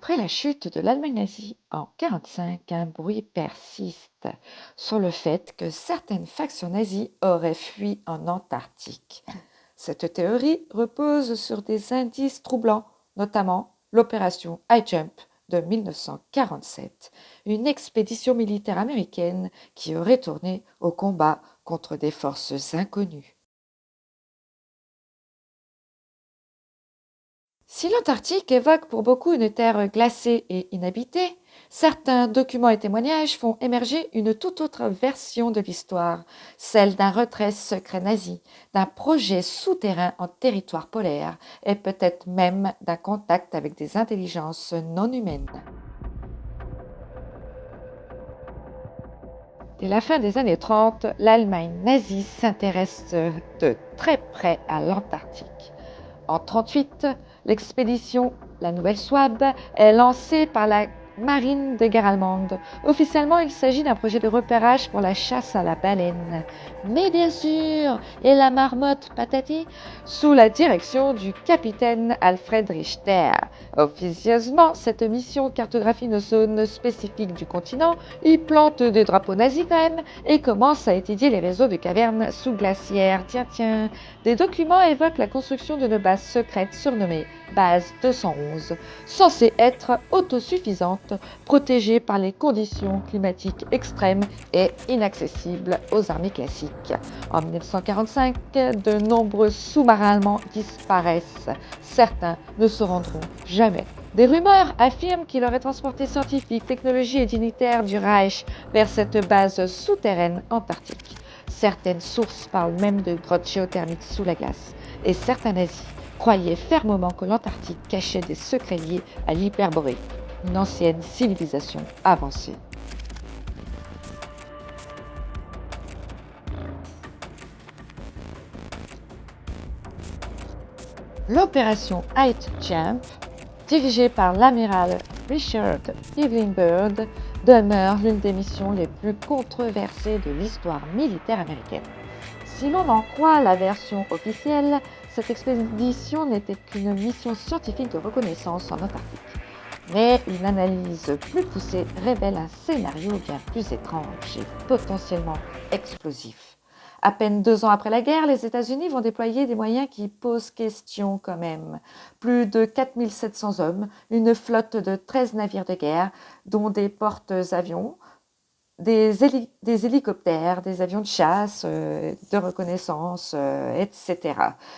Après la chute de l'Allemagne nazie en 1945, un bruit persiste sur le fait que certaines factions nazies auraient fui en Antarctique. Cette théorie repose sur des indices troublants, notamment l'opération High Jump de 1947, une expédition militaire américaine qui aurait tourné au combat contre des forces inconnues. Si l'Antarctique évoque pour beaucoup une terre glacée et inhabitée, certains documents et témoignages font émerger une toute autre version de l'histoire, celle d'un retrait secret nazi, d'un projet souterrain en territoire polaire et peut-être même d'un contact avec des intelligences non humaines. Dès la fin des années 30, l'Allemagne nazie s'intéresse de très près à l'Antarctique. En 1938, l'expédition La Nouvelle Souabe est lancée par la marine de guerre allemande. Officiellement, il s'agit d'un projet de repérage pour la chasse à la baleine. Mais bien sûr, et la marmotte patati, sous la direction du capitaine Alfred Richter. Officieusement, cette mission cartographie une zone spécifique du continent, y plante des drapeaux nazis quand même, et commence à étudier les réseaux de cavernes sous glaciaires. Tiens, des documents évoquent la construction d'une base secrète surnommée Base 211, censée être autosuffisante, protégée par les conditions climatiques extrêmes et inaccessible aux armées classiques. En 1945, de nombreux sous-marins allemands disparaissent. Certains ne se rendront jamais. Des rumeurs affirment qu'il aurait transporté scientifiques, technologies et dignitaires du Reich vers cette base souterraine antarctique. Certaines sources parlent même de grottes géothermiques sous la glace. Et certains nazis croyaient fermement que l'Antarctique cachait des secrets liés à l'Hyperborée, une ancienne civilisation avancée. L'opération High Jump, dirigée par l'amiral Richard Evelyn Byrd, demeure l'une des missions les plus controversées de l'histoire militaire américaine. Si l'on en croit la version officielle, cette expédition n'était qu'une mission scientifique de reconnaissance en Antarctique. Mais une analyse plus poussée révèle un scénario bien plus étrange et potentiellement explosif. À peine 2 ans après la guerre, les États-Unis vont déployer des moyens qui posent question quand même. Plus de 4700 hommes, une flotte de 13 navires de guerre, dont des porte-avions, des hélicoptères, des avions de chasse, de reconnaissance, etc.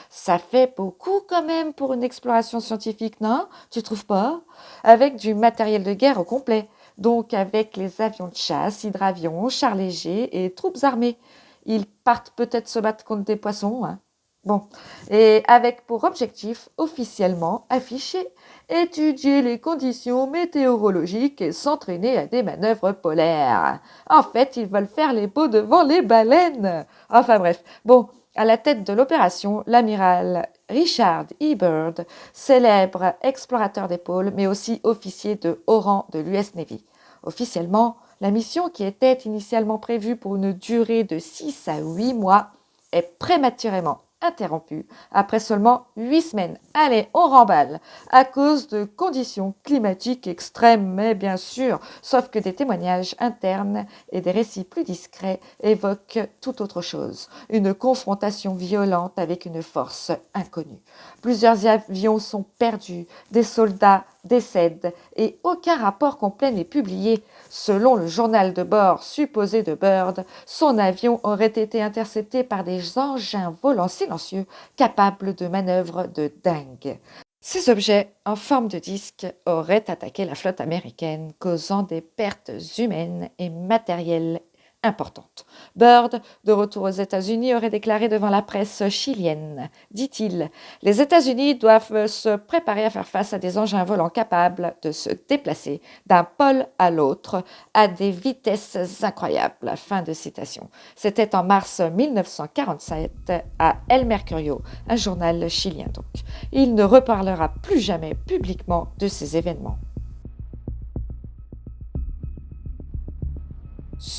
Ça fait beaucoup quand même pour une exploration scientifique, non? Tu trouves pas? Avec du matériel de guerre au complet, donc avec les avions de chasse, hydravions, chars légers et troupes armées. Ils partent peut-être se battre contre des poissons, hein. Bon, et avec pour objectif officiellement affiché étudier les conditions météorologiques et s'entraîner à des manœuvres polaires. En fait, ils veulent faire les beaux devant les baleines. Enfin bref, bon, à la tête de l'opération, l'amiral Richard E. Byrd, célèbre explorateur des pôles, mais aussi officier de haut rang de l'US Navy. Officiellement, la mission, qui était initialement prévue pour une durée de 6 à 8 mois, est prématurément interrompue après seulement 8 semaines. Allez, on remballe, à cause de conditions climatiques extrêmes, mais bien sûr, sauf que des témoignages internes et des récits plus discrets évoquent tout autre chose, une confrontation violente avec une force inconnue. Plusieurs avions sont perdus, des soldats décèdent et aucun rapport complet n'est publié. Selon le journal de bord supposé de Byrd, son avion aurait été intercepté par des engins volants silencieux capables de manœuvres de dingue. Ces objets, en forme de disque, auraient attaqué la flotte américaine, causant des pertes humaines et matérielles importantes. Byrd, de retour aux États-Unis, aurait déclaré devant la presse chilienne, dit-il, les États-Unis doivent se préparer à faire face à des engins volants capables de se déplacer d'un pôle à l'autre à des vitesses incroyables. Fin de citation. C'était en mars 1947 à El Mercurio, un journal chilien donc. Il ne reparlera plus jamais publiquement de ces événements.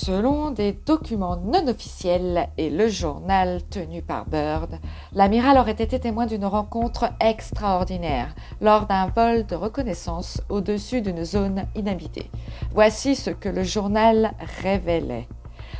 Selon des documents non officiels et le journal tenu par Byrd, l'amiral aurait été témoin d'une rencontre extraordinaire lors d'un vol de reconnaissance au-dessus d'une zone inhabitée. Voici ce que le journal révélait.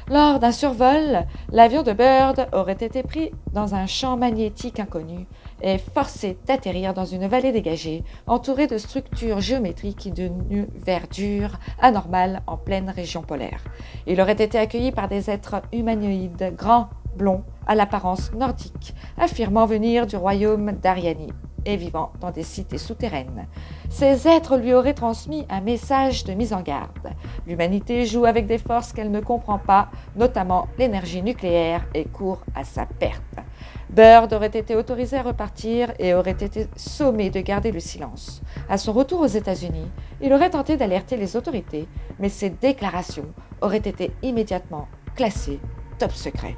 Lors d'un survol, l'avion de Byrd aurait été pris dans un champ magnétique inconnu et forcé d'atterrir dans une vallée dégagée, entourée de structures géométriques et d'une verdure anormale en pleine région polaire. Il aurait été accueilli par des êtres humanoïdes, grands, blonds, à l'apparence nordique, affirmant venir du royaume d'Ariani et vivant dans des cités souterraines. Ces êtres lui auraient transmis un message de mise en garde. L'humanité joue avec des forces qu'elle ne comprend pas, notamment l'énergie nucléaire, et court à sa perte. Byrd aurait été autorisé à repartir et aurait été sommé de garder le silence. À son retour aux États-Unis, il aurait tenté d'alerter les autorités, mais ses déclarations auraient été immédiatement classées top secret.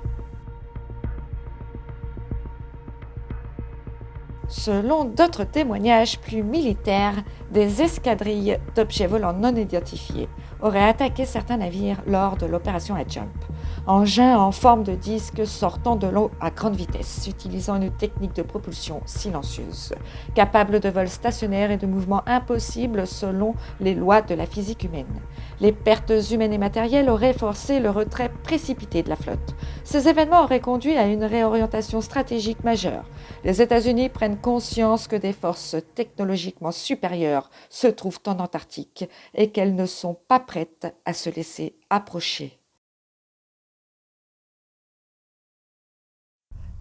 Selon d'autres témoignages plus militaires, des escadrilles d'objets volants non identifiés auraient attaqué certains navires lors de l'opération Jump. Engins en forme de disque sortant de l'eau à grande vitesse, utilisant une technique de propulsion silencieuse, capable de vol stationnaire et de mouvements impossibles selon les lois de la physique humaine. Les pertes humaines et matérielles auraient forcé le retrait précipité de la flotte. Ces événements auraient conduit à une réorientation stratégique majeure. Les États-Unis prennent conscience que des forces technologiquement supérieures se trouvent en Antarctique et qu'elles ne sont pas prêtes à se laisser approcher.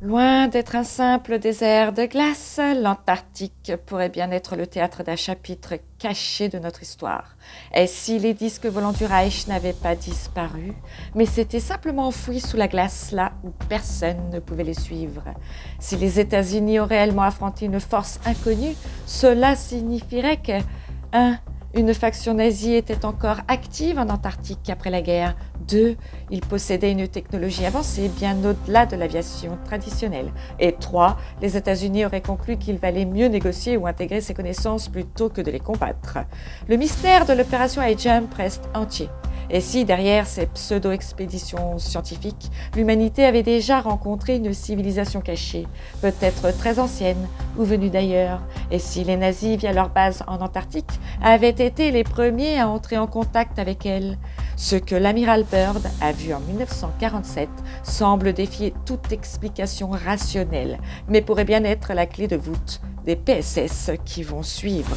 Loin d'être un simple désert de glace, l'Antarctique pourrait bien être le théâtre d'un chapitre caché de notre histoire. Et si les disques volants du Reich n'avaient pas disparu, mais s'étaient simplement enfouis sous la glace là où personne ne pouvait les suivre. Si les États-Unis ont réellement affronté une force inconnue, cela signifierait que 1. Une faction nazie était encore active en Antarctique après la guerre. 2. Ils possédaient une technologie avancée bien au-delà de l'aviation traditionnelle. Et 3. Les États-Unis auraient conclu qu'il valait mieux négocier ou intégrer ces connaissances plutôt que de les combattre. Le mystère de l'opération Jump reste entier. Et si, derrière ces pseudo-expéditions scientifiques, l'humanité avait déjà rencontré une civilisation cachée, peut-être très ancienne ou venue d'ailleurs, et si les nazis, via leur base en Antarctique, avaient été les premiers à entrer en contact avec elle, ce que l'amiral Byrd a vu en 1947 semble défier toute explication rationnelle, mais pourrait bien être la clé de voûte des PSS qui vont suivre.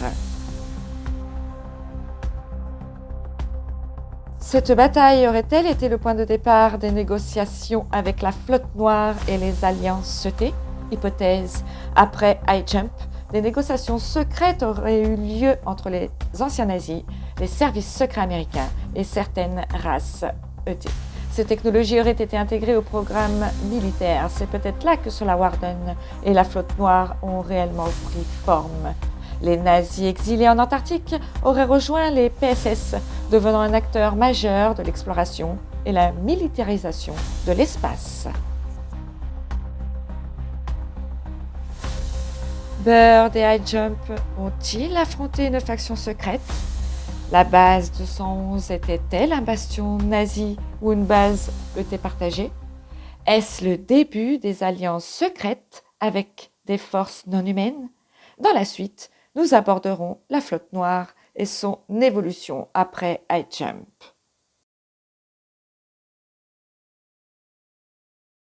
Cette bataille aurait-elle été le point de départ des négociations avec la flotte noire et les alliances setées ? Hypothèse. Après Jump, des négociations secrètes auraient eu lieu entre les anciens nazis, les services secrets américains et certaines races ET. Ces technologies auraient été intégrées au programme militaire. C'est peut-être là que Solarwarden et la flotte noire ont réellement pris forme. Les nazis exilés en Antarctique auraient rejoint les PSS, devenant un acteur majeur de l'exploration et la militarisation de l'espace. Byrd et Jump ont-ils affronté une faction secrète ? La base 211 était-elle un bastion nazi ou une base ET partagée ? Est-ce le début des alliances secrètes avec des forces non humaines ? Dans la suite, nous aborderons la flotte noire et son évolution après Jump.